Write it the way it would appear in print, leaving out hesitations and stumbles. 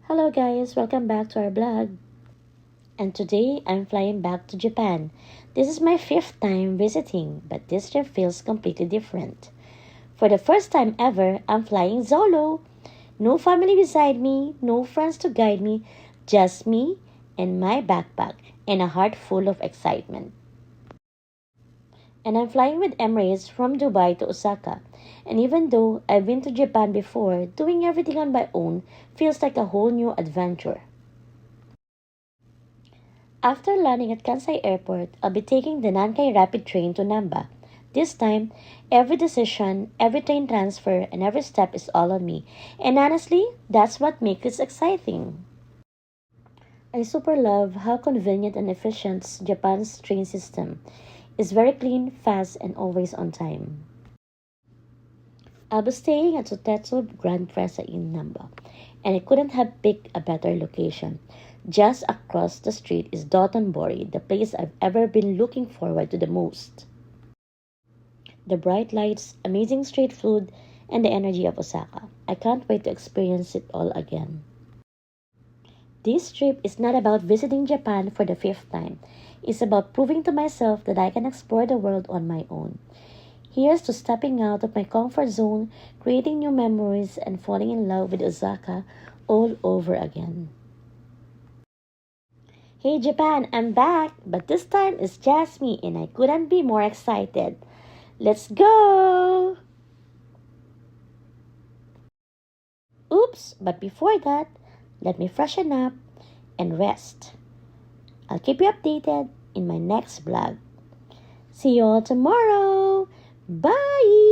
Hello guys, welcome back to our blog. And today I'm flying back to Japan. This is my fifth time visiting, but this trip feels completely different. For the first time ever, I'm flying solo. No family beside me, no friends to guide me, just me and my backpack and a heart full of excitement. And I'm flying with Emirates from Dubai to Osaka. And even though I've been to Japan before, doing everything on my own feels like a whole new adventure. After landing at Kansai Airport, I'll be taking the Nankai Rapid Train to Namba. This time, every decision, every train transfer, and every step is all on me. And honestly, that's what makes it exciting. I super love how convenient and efficient Japan's train system is very clean, fast, and always on time. I'll be staying at Sotetsu Grand Presa in Namba, and I couldn't have picked a better location. Just across the street is Dotonbori, the place I've ever been looking forward to the most. The bright lights, amazing street food, and the energy of Osaka. I can't wait to experience it all again. This trip is not about visiting Japan for the fifth time. It's about proving to myself that I can explore the world on my own. Here's to stepping out of my comfort zone, creating new memories, and falling in love with Osaka all over again. Hey Japan, I'm back, but this time it's just me and I couldn't be more excited. Let's go! Oops, but before that, let me freshen up and rest. I'll keep you updated in my next vlog. See you all tomorrow. Bye!